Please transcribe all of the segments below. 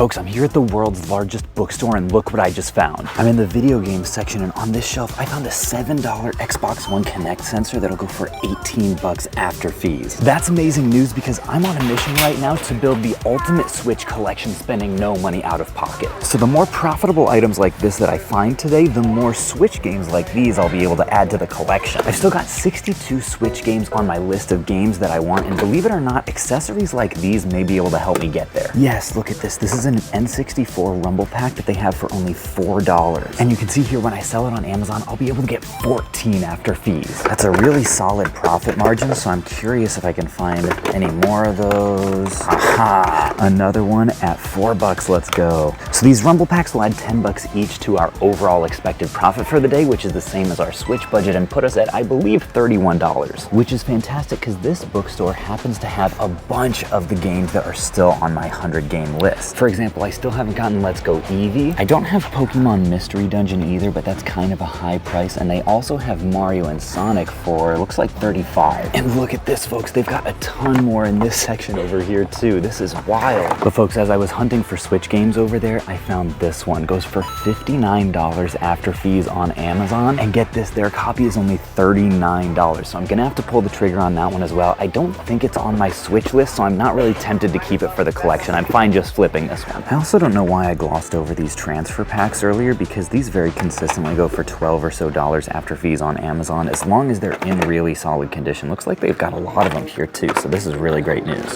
Folks, I'm here at the world's largest bookstore and look what I just found. I'm in the video game section and on this shelf, I found a $7 Xbox One Connect sensor that'll go for 18 bucks after fees. That's amazing news because I'm on a mission right now to build the ultimate Switch collection, spending no money out of pocket. So the more profitable items like this that I find today, the more Switch games like these I'll be able to add to the collection. I've still got 62 Switch games on my list of games that I want, and believe it or not, accessories like these may be able to help me get there. Yes, look at this. This is an N64 Rumble Pack that they have for only $4. And you can see here when I sell it on Amazon, I'll be able to get 14 after fees. That's a really solid profit margin, so I'm curious if I can find any more of those. Aha! Another one at 4 bucks, let's go. So these Rumble Packs will add 10 bucks each to our overall expected profit for the day, which is the same as our Switch budget, and put us at, I believe, $31, which is fantastic because this bookstore happens to have a bunch of the games that are still on my 100 game list. For example, I still haven't gotten Let's Go Eevee. I don't have Pokemon Mystery Dungeon either, but that's kind of a high price, and they also have Mario and Sonic for, looks like 35. And look at this, folks, they've got a ton more in this section over here too. This is wild. But folks, as I was hunting for Switch games over there, I found this one. Goes for $59 after fees on Amazon, and get this, their copy is only $39, so I'm gonna have to pull the trigger on that one as well. I don't think it's on my Switch list, so I'm not really tempted to keep it for the collection. I'm fine just flipping this one. I also don't know why I glossed over these transfer packs earlier, because these very consistently go for $12 or so after fees on Amazon, as long as they're in really solid condition. Looks like they've got a lot of them here too, so this is really great news.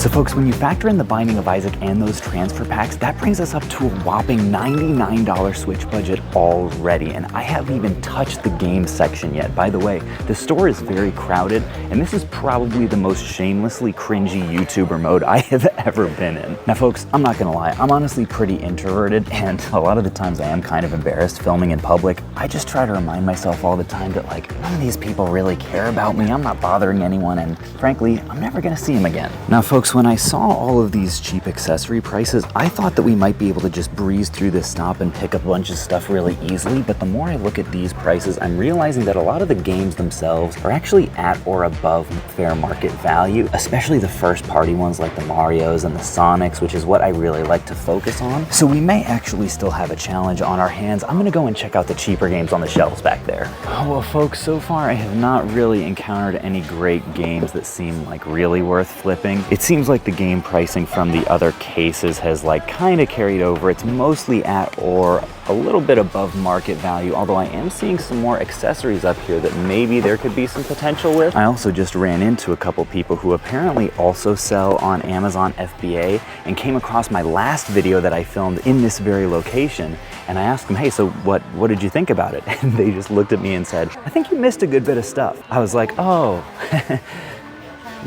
So folks, when you factor in the Binding of Isaac and those transfer packs, that brings us up to a whopping $99 Switch budget already, and I haven't even touched the game section yet. By the way, the store is very crowded, and this is probably the most shamelessly cringy YouTuber mode I have ever been in. Now folks, I'm not gonna lie, I'm honestly pretty introverted, and a lot of the times I am kind of embarrassed filming in public. I just try to remind myself all the time that, like, none of these people really care about me, I'm not bothering anyone, and frankly, I'm never gonna see them again. Now folks, when I saw all of these cheap accessory prices, I thought that we might be able to just breeze through this stop and pick up a bunch of stuff really easily, but the more I look at these prices, I'm realizing that a lot of the games themselves are actually at or above fair market value, especially the first party ones like the Marios and the Sonics, which is what I really like to focus on. So we may actually still have a challenge on our hands. I'm gonna go and check out the cheaper games on the shelves back there. Oh, well folks, so far I have not really encountered any great games that seem like really worth flipping. It seems like the game pricing from the other cases has like kind of carried over. It's mostly at or a little bit above market value, although I am seeing some more accessories up here that maybe there could be some potential with. I also just ran into a couple people who apparently also sell on Amazon FBA and came across my last video that I filmed in this very location, and I asked them, hey, so what did you think about it? And they just looked at me and said, I think you missed a good bit of stuff. I was like, oh.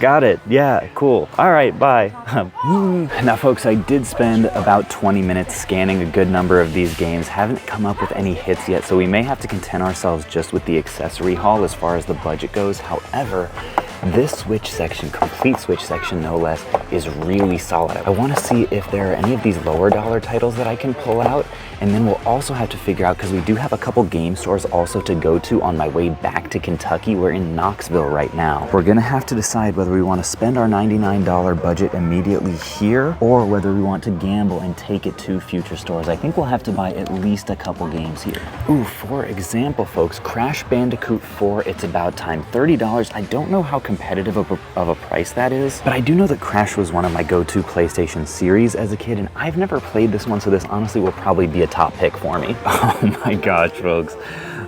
Got it, yeah, cool. All right, bye. Now folks, I did spend about 20 minutes scanning a good number of these games. Haven't come up with any hits yet, so we may have to content ourselves just with the accessory haul as far as the budget goes. However, this Switch section, complete Switch section no less, is really solid. I want to see if there are any of these lower dollar titles that I can pull out, and then we'll also have to figure out, because we do have a couple game stores also to go to on my way back to Kentucky. We're in Knoxville right now. We're gonna have to decide whether we want to spend our $99 budget immediately here, or whether we want to gamble and take it to future stores. I think we'll have to buy at least a couple games here. Ooh, for example, folks, Crash Bandicoot 4, It's About Time, $30. I don't know how competitive of a price that is, but I do know that Crash was one of my go-to PlayStation series as a kid, and I've never played this one, so this honestly will probably be a top pick for me. Oh my gosh, folks.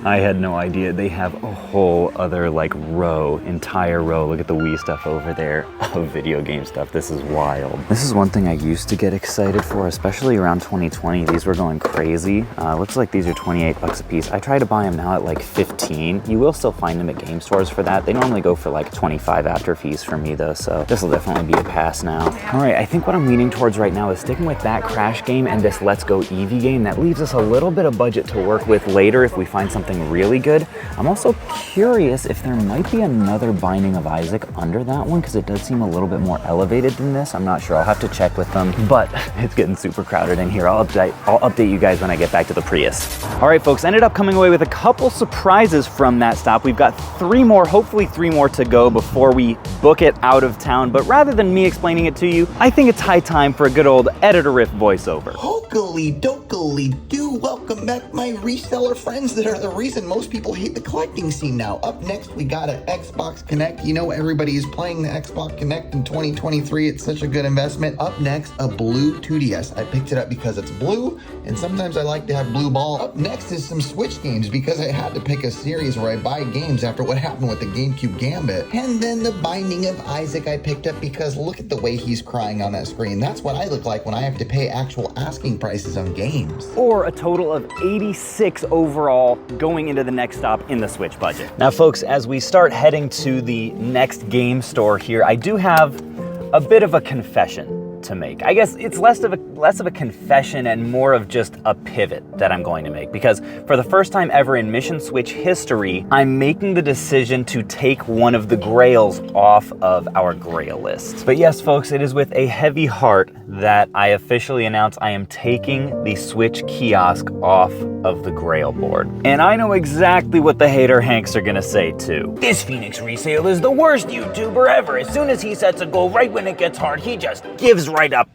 I had no idea. They have a whole other like entire row. Look at the Wii stuff over there of video game stuff. This is wild. This is one thing I used to get excited for, especially around 2020. These were going crazy. Looks like these are 28 bucks a piece. I try to buy them now at like 15. You will still find them at game stores for that. They normally go for like 25 after fees for me though, so this will definitely be a pass now. All right, I think what I'm leaning towards right now is sticking with that Crash game and this Let's Go Eevee game. That leaves us a little bit of budget to work with later if we find something really good. I'm also curious if there might be another Binding of Isaac under that one, because it does seem a little bit more elevated than this. I'm not sure. I'll have to check with them, but it's getting super crowded in here. I'll update you guys when I get back to the Prius. All right, folks, ended up coming away with a couple surprises from that stop. We've got 3 more, hopefully 3 more to go before we book it out of town, but rather than me explaining it to you, I think it's high time for a good old editor riff voiceover. Hokely dokely do, welcome back my reseller friends that are the reason most people hate the collecting scene now. Up next we got an Xbox Connect. You know everybody is playing the Xbox Connect in 2023. It's such a good investment. Up next, a blue 2DS. I picked it up because it's blue, and sometimes I like to have blue ball. Up next is some Switch games because I had to pick a series where I buy games after what happened with the GameCube Gambit. And then the Binding of Isaac I picked up because look at the way he's crying on that screen. That's what I look like when I have to pay actual asking prices on games. Or a total of 86 overall going into the next stop in the Switch budget. Now folks, as we start heading to the next game store here, I do have a bit of a confession to make. I guess it's less of a confession and more of just a pivot that I'm going to make, because for the first time ever in Mission Switch history, I'm making the decision to take one of the grails off of our grail list. But yes, folks, it is with a heavy heart that I officially announce I am taking the Switch kiosk off of the grail board. And I know exactly what the hater Hanks are gonna say too. This Phoenix resale is the worst YouTuber ever. As soon as he sets a goal, right when it gets hard, he just gives right up.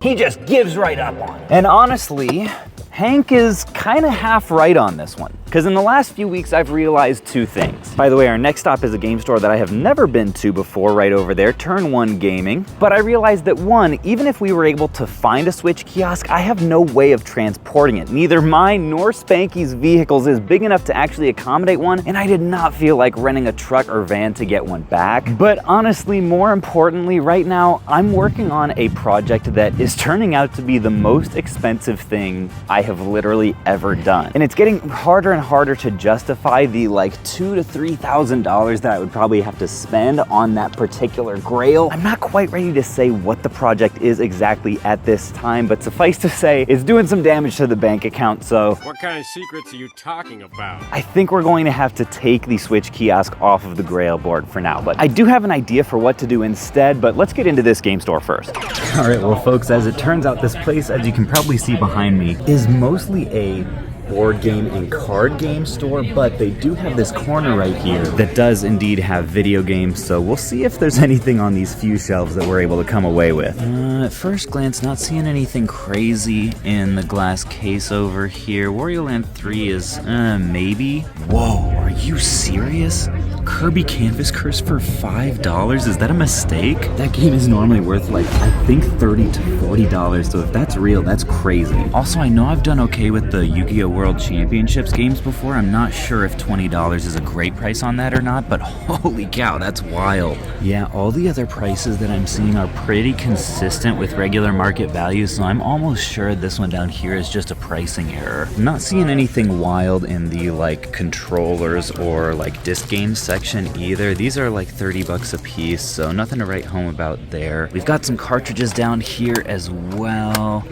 He just gives right up on it. And honestly, Hank is kind of half right on this one. Because in the last few weeks, I've realized two things. By the way, our next stop is a game store that I have never been to before, right over there, Turn 1 Gaming. But I realized that one, even if we were able to find a Switch kiosk, I have no way of transporting it. Neither mine nor Spanky's vehicles is big enough to actually accommodate one, and I did not feel like renting a truck or van to get one back. But honestly, more importantly, right now, I'm working on a project that is turning out to be the most expensive thing I have literally ever done. And it's getting harder and harder to justify the like $2,000 to $3,000 that I would probably have to spend on that particular grail. I'm not quite ready to say what the project is exactly at this time, but suffice to say, it's doing some damage to the bank account, so. What kind of secrets are you talking about? I think we're going to have to take the Switch kiosk off of the grail board for now, but I do have an idea for what to do instead, but let's get into this game store first. All right, well folks, as it turns out, this place, as you can probably see behind me, is mostly a board game and card game store, but they do have this corner right here that does indeed have video games, so we'll see if there's anything on these few shelves that we're able to come away with. At first glance, not seeing anything crazy in the glass case over here. Wario Land 3 is, maybe. Whoa, are you serious? Kirby Canvas Curse for $5? Is that a mistake? That game is normally worth like, I think $30 to $40, so if that's real, that's crazy. Also, I know I've done okay with the Yu-Gi-Oh! World Championships games before. I'm not sure if $20 is a great price on that or not, but holy cow, that's wild. Yeah, all the other prices that I'm seeing are pretty consistent with regular market value, so I'm almost sure this one down here is just a pricing error. I'm not seeing anything wild in the like controllers or like disc games section either. These are like 30 bucks a piece, so nothing to write home about there. We've got some cartridges down here as well.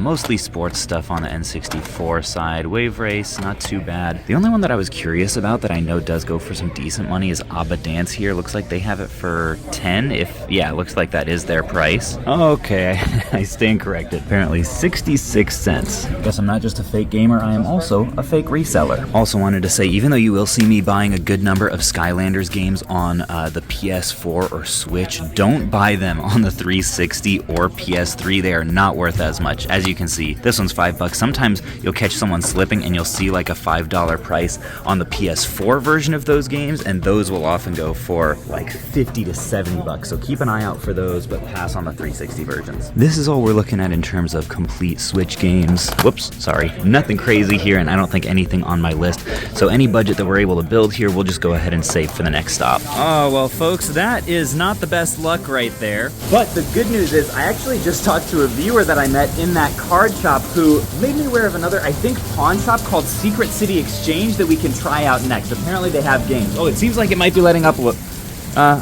Mostly sports stuff on the N64 side. Wave Race, not too bad. The only one that I was curious about that I know does go for some decent money is ABBA Dance here. Looks like they have it for 10 yeah, it looks like that is their price. Okay, I stand corrected. Apparently 66 cents. Guess I'm not just a fake gamer, I am also a fake reseller. Also wanted to say, even though you will see me buying a good number of Skylanders games on the PS4 or Switch, don't buy them on the 360 or PS3. They are not worth as much. As you can see, this one's $5. Sometimes you'll catch someone slipping and you'll see like a $5 price on the PS4 version of those games, and those will often go for like 50 to 70 bucks. So keep an eye out for those, but pass on the 360 versions. This is all we're looking at in terms of complete Switch games. Whoops, sorry. Nothing crazy here, and I don't think anything on my list. So any budget that we're able to build here, we'll just go ahead and save for the next stop. Oh, well folks, that is not the best luck right there. But the good news is I actually just talked to a viewer that I met in that card shop who made me aware of another, I think, pawn shop called Secret City Exchange that we can try out next. Apparently they have games. Oh, it seems like it might be letting up a little.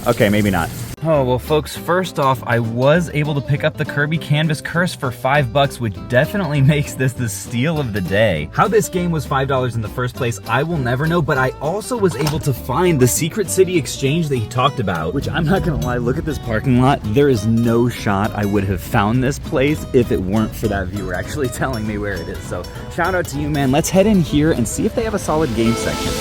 Okay, maybe not. Oh, well folks, first off, I was able to pick up the Kirby Canvas Curse for $5, which definitely makes this the steal of the day. How this game was $5 in the first place, I will never know, but I also was able to find the Secret City Exchange that he talked about, which I'm not gonna lie, look at this parking lot. There is no shot I would have found this place if it weren't for that viewer actually telling me where it is. So shout out to you, man. Let's head in here and see if they have a solid game section.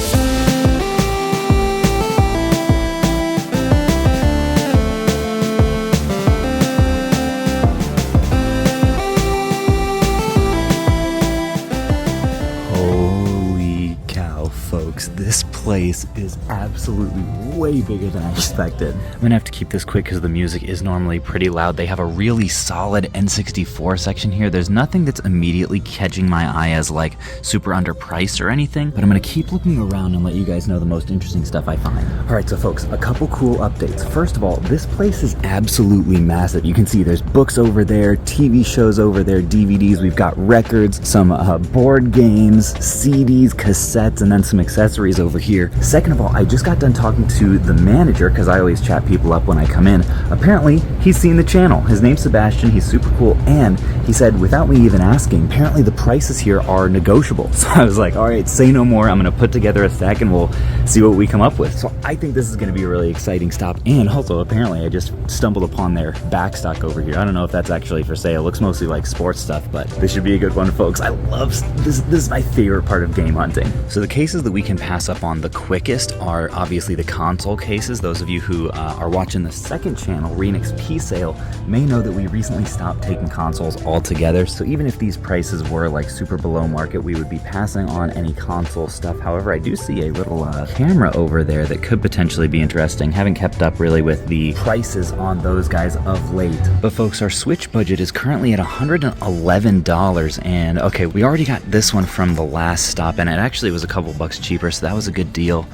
place is absolutely way bigger than I expected. I'm gonna have to keep this quick because the music is normally pretty loud. They have a really solid N64 section here. There's nothing that's immediately catching my eye as like super underpriced or anything, but I'm gonna keep looking around and let you guys know the most interesting stuff I find. All right, so folks, a couple cool updates. First of all, this place is absolutely massive. You can see there's books over there, TV shows over there, DVDs, we've got records, some board games, CDs, cassettes, and then some accessories over here. Second of all, I just got done talking to the manager because I always chat people up when I come in. Apparently, he's seen the channel. His name's Sebastian, he's super cool, and he said, without me even asking, apparently the prices here are negotiable. So I was like, all right, say no more. I'm gonna put together a stack and we'll see what we come up with. So I think this is gonna be a really exciting stop. And also, apparently, I just stumbled upon their back stock over here. I don't know if that's actually for sale. It looks mostly like sports stuff, but this should be a good one, folks. I love this. This is my favorite part of game hunting. So the cases that we can pass up on the quickest are obviously the console cases. Those of you who are watching the second channel, Renix P Sale, may know that we recently stopped taking consoles altogether. So even if these prices were like super below market, we would be passing on any console stuff. However, I do see a little camera over there that could potentially be interesting. Haven't kept up really with the prices on those guys of late. But folks, our Switch budget is currently at $111, and okay, we already got this one from the last stop, and it actually was a couple bucks cheaper, so that was a good deal.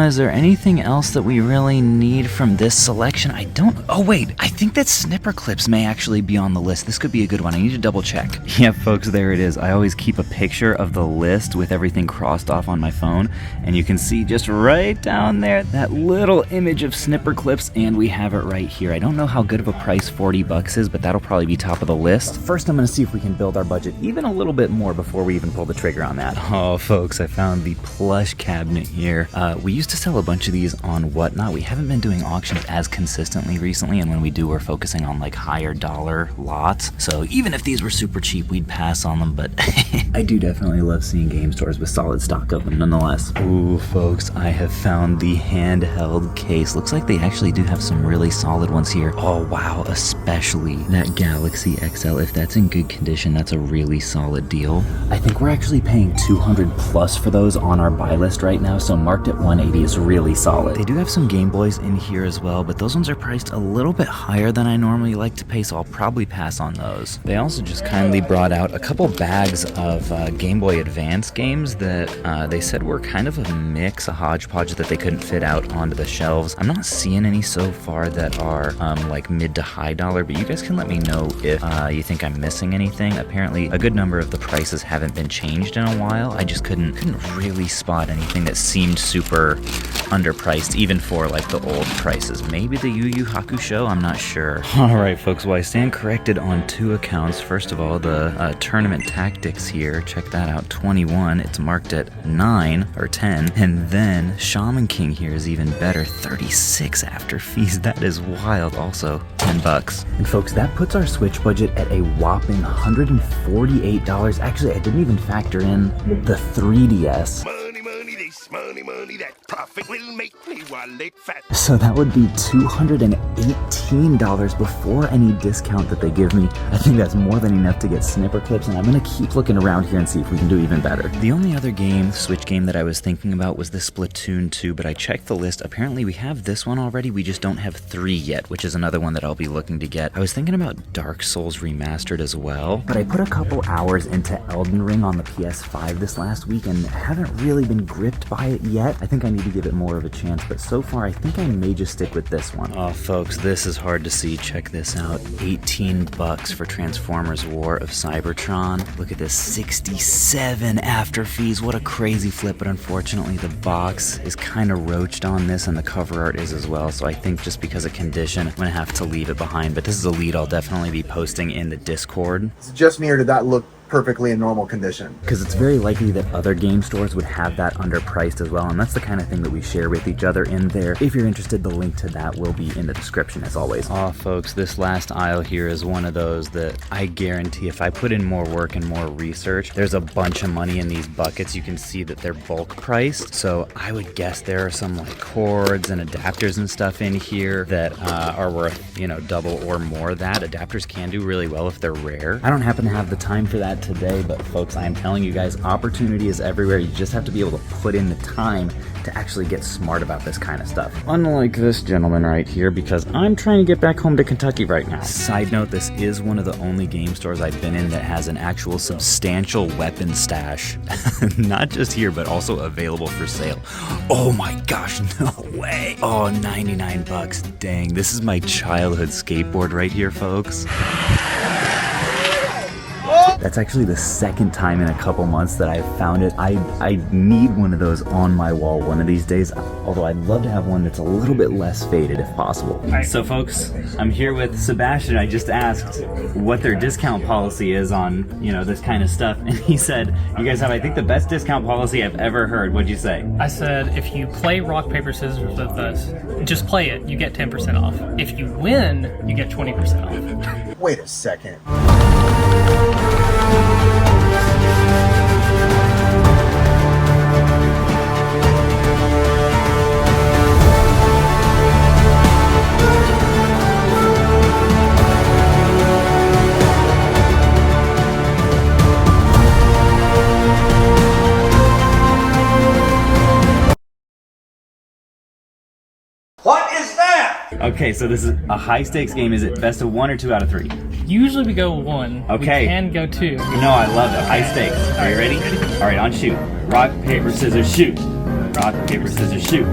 Is there anything else that we really need from this selection? I don't. Oh wait, I think that snipper clips may actually be on the list. This could be a good one. I need to double check. Yeah, folks, there it is. I always keep a picture of the list with everything crossed off on my phone, and you can see just right down there that little image of snipper clips, and we have it right here. I don't know how good of a price 40 bucks is, but that'll probably be top of the list. First, I'm gonna see if we can build our budget even a little bit more before we even pull the trigger on that. Oh, folks, I found the plush cabinet here. We used to sell a bunch of these on Whatnot. We haven't been doing auctions as consistently recently, and when we do, we're focusing on like higher dollar lots. So even if these were super cheap, we'd pass on them, but I do definitely love seeing game stores with solid stock of them nonetheless. Ooh, folks, I have found the handheld case. Looks like they actually do have some really solid ones here. Oh, wow, especially that Galaxy XL. If that's in good condition, that's a really solid deal. I think we're actually paying 200 plus for those on our buy list right now, so marked at 180 is really solid. They do have some Game Boys in here as well, but those ones are priced a little bit higher than I normally like to pay, so I'll probably pass on those. They also just kindly brought out a couple bags of Game Boy Advance games that they said were kind of a mix, a hodgepodge that they couldn't fit out onto the shelves. I'm not seeing any so far that are like mid to high dollar, but you guys can let me know if you think I'm missing anything. Apparently a good number of the prices haven't been changed in a while. I just couldn't really spot anything that seemed super underpriced, even for like the old prices. Maybe the Yu Yu Hakusho, I'm not sure. All right, folks, well, I stand corrected on two accounts. First of all, the tournament tactics here, check that out, 21. It's marked at 9 or 10. And then Shaman King here is even better, 36 after fees. That is wild. Also, 10 bucks. And folks, that puts our Switch budget at a whopping $148. Actually, I didn't even factor in the 3DS. Money, that profit will make me wallet fat. So that would be $218 before any discount that they give me. I think that's more than enough to get snipper clips, and I'm gonna keep looking around here and see if we can do even better. The only other game, Switch game, that I was thinking about was the Splatoon 2, but I checked the list. Apparently we have this one already, we just don't have 3 yet, which is another one that I'll be looking to get. I was thinking about Dark Souls Remastered as well, but I put a couple hours into Elden Ring on the PS5 this last week and haven't really been gripped by it yet. I think I need to give it more of a chance, but so far I think I may just stick with this one. Oh, folks, this is hard to see. Check this out. 18 bucks for Transformers War of Cybertron. Look at this, 67 after fees. What a crazy flip, but unfortunately the box is kind of roached on this and the cover art is as well, so I think just because of condition, I'm gonna have to leave it behind, but this is a lead I'll definitely be posting in the Discord. Is it just me, or did that look perfectly in normal condition? Because it's very likely that other game stores would have that underpriced as well, and that's the kind of thing that we share with each other in there. If you're interested, the link to that will be in the description as always. Oh, folks, this last aisle here is one of those that I guarantee if I put in more work and more research, there's a bunch of money in these buckets. You can see that they're bulk priced, so I would guess there are some like cords and adapters and stuff in here that are worth, you know, double or more. That adapters can do really well if they're rare. I don't happen to have the time for that that today, but folks, I am telling you guys, opportunity is everywhere. You just have to be able to put in the time to actually get smart about this kind of stuff. Unlike this gentleman right here, because I'm trying to get back home to Kentucky right now. Side note, this is one of the only game stores I've been in that has an actual substantial weapon stash. Not just here, but also available for sale. Oh my gosh, no way. Oh, 99 bucks, dang. This is my childhood skateboard right here, folks. That's actually the second time in a couple months that I've found it. I need one of those on my wall one of these days, although I'd love to have one that's a little bit less faded if possible. All right, so folks, I'm here with Sebastian. I just asked what their discount policy is on, you know, this kind of stuff, and he said, you guys have, I think, the best discount policy I've ever heard. What'd you say? I said, if you play rock, paper, scissors with us, just play it, you get 10% off. If you win, you get 20% off. Wait a second. What is that? Okay, so this is a high stakes game. Is it best of 1 or 2 out of 3? Usually we go 1. Okay. We can go 2. No, I love it. High stakes. Are you ready? All right, on shoot. Rock, paper, scissors, shoot. Rock, paper, scissors, shoot.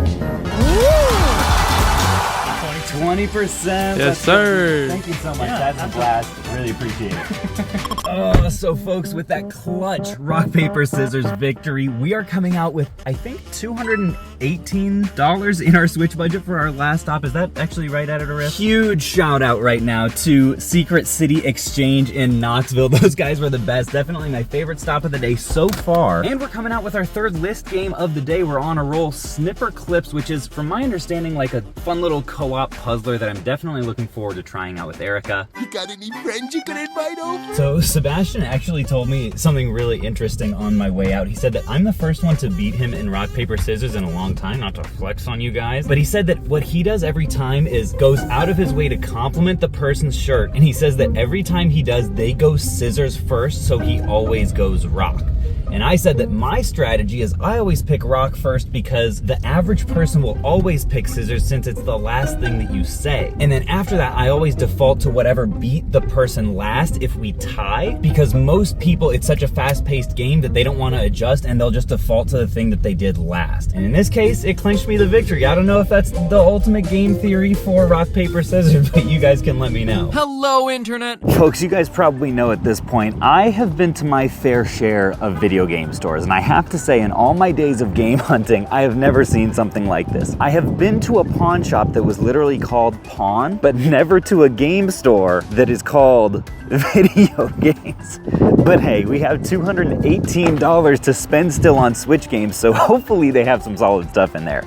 20%. Yes, sir. Thank you so much. That's a blast. Really appreciate it. So folks, with that clutch rock, paper, scissors victory, we are coming out with, I think, $218 in our Switch budget for our last stop. Is that actually right at it, or huge shout out right now to Secret City Exchange in Knoxville. Those guys were the best. Definitely my favorite stop of the day so far. And we're coming out with our third list game of the day. We're on a roll. Snipper Clips, which is, from my understanding, like a fun little co-op puzzler that I'm definitely looking forward to trying out with Erica. You got any friends you can invite over? So Sebastian actually told me something really interesting on my way out. He said that I'm the first one to beat him in rock, paper, scissors in a long time, not to flex on you guys, but he said that what he does every time is goes out of his way to compliment the person's shirt, and he says that every time he does, they go scissors first, so he always goes rock. And I said that my strategy is I always pick rock first because the average person will always pick scissors since it's the last thing that you say. And then after that, I always default to whatever beat the person last if we tie, because most people, it's such a fast-paced game that they don't want to adjust and they'll just default to the thing that they did last. And in this case, it clinched me the victory. I don't know if that's the ultimate game theory for rock, paper, scissors, but you guys can let me know. Hello, Internet. Folks, you guys probably know at this point, I have been to my fair share of video game stores, and I have to say, in all my days of game hunting, I have never seen something like this. I have been to a pawn shop that was literally called Pawn, but never to a game store that is called Video Games. But hey, we have $218 to spend still on Switch games, so hopefully they have some solid stuff in there.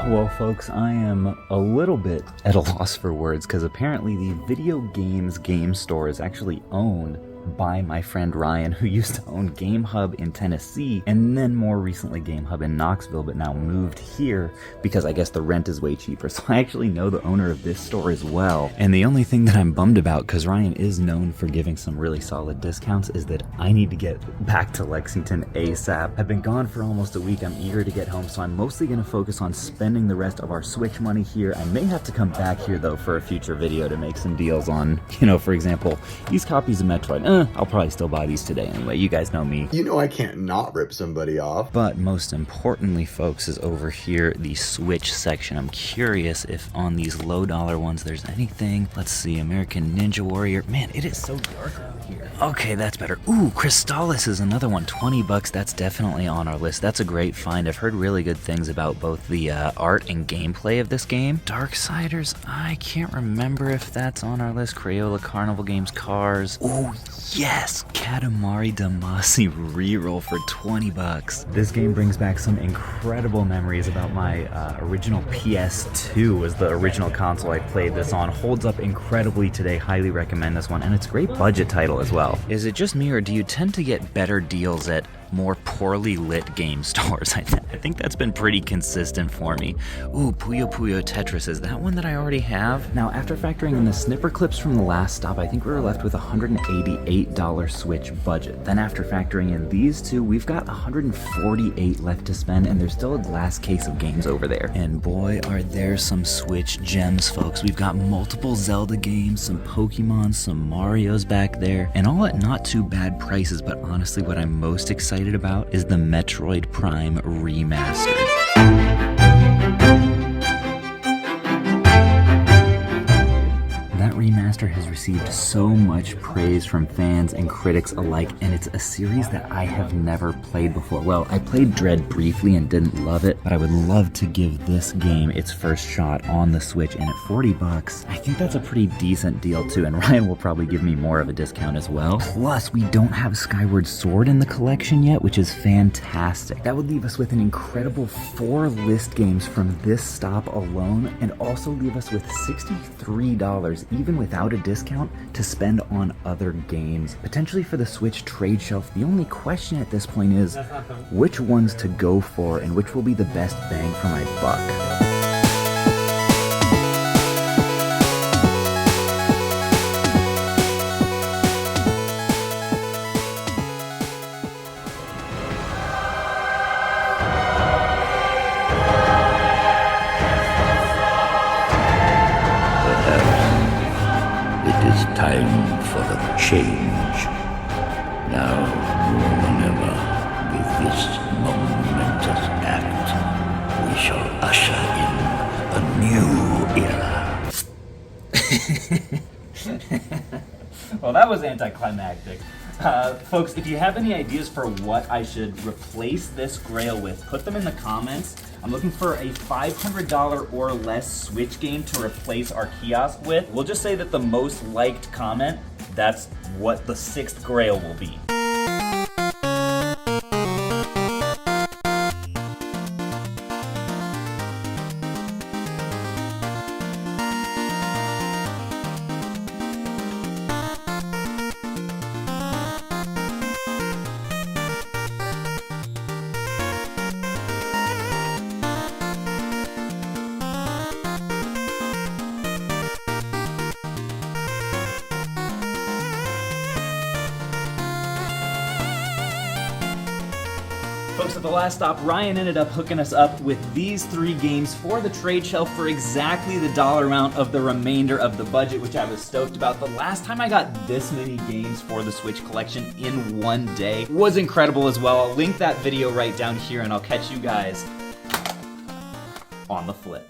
Well, folks, I am a little bit at a loss for words because apparently the Video Games game store is actually owned by my friend Ryan, who used to own Game Hub in Tennessee and then more recently Game Hub in Knoxville, but now moved here because I guess the rent is way cheaper. So I actually know the owner of this store as well. And the only thing that I'm bummed about, because Ryan is known for giving some really solid discounts, is that I need to get back to Lexington ASAP. I've been gone for almost a week. I'm eager to get home, so I'm mostly going to focus on spending the rest of our Switch money here. I may have to come back here though for a future video to make some deals on, you know, for example, these copies of Metroid. I'll probably still buy these today anyway. You guys know me. You know I can't not rip somebody off. But most importantly, folks, is over here, the Switch section. I'm curious if on these low dollar ones there's anything. Let's see, American Ninja Warrior. Man, it is so dark around here. Okay, that's better. Ooh, Crystallis is another one. 20 bucks. That's definitely on our list. That's a great find. I've heard really good things about both the art and gameplay of this game. Darksiders, I can't remember if that's on our list. Crayola Carnival Games Cars. Oh, Yes, Katamari Damacy reroll for 20 bucks. This game brings back some incredible memories about my original PS2 was the original console I played this on. Holds up incredibly today, highly recommend this one, and it's a great budget title as well. Is it just me or do you tend to get better deals at more poorly lit game stores? I think that's been pretty consistent for me. Ooh, Puyo Puyo Tetris, is that one that I already have? Now, after factoring in the snipper clips from the last stop, I think we were left with a $188 Switch budget. Then after factoring in these two, we've got $148 left to spend, and there's still a glass case of games over there. And boy, are there some Switch gems, folks. We've got multiple Zelda games, some Pokemon, some Marios back there, and all at not too bad prices, but honestly, what I'm most excited about is the Metroid Prime Remastered. That remaster has received so much praise from fans and critics alike, and it's a series that I have never played before. Well, I played Dread briefly and didn't love it, but I would love to give this game its first shot on the Switch, and at 40 bucks, I think that's a pretty decent deal too, and Ryan will probably give me more of a discount as well. Plus, we don't have Skyward Sword in the collection yet, which is fantastic. That would leave us with an incredible 4 list games from this stop alone, and also leave us with $63, even without a discount, to spend on other games. Potentially for the Switch trade shelf, the only question at this point is which ones to go for and which will be the best bang for my buck. Time for a change. Now, more than ever, with this momentous act, we shall usher in a new era. Well, that was anticlimactic. Folks, if you have any ideas for what I should replace this Grail with, put them in the comments. I'm looking for a $500 or less Switch game to replace our kiosk with. We'll just say that the most liked comment, that's what the 6th Grail will be. Folks, at the last stop, Ryan ended up hooking us up with these 3 games for the trade shelf for exactly the dollar amount of the remainder of the budget, which I was stoked about. The last time I got this many games for the Switch collection in one day was incredible as well. I'll link that video right down here, and I'll catch you guys on the flip.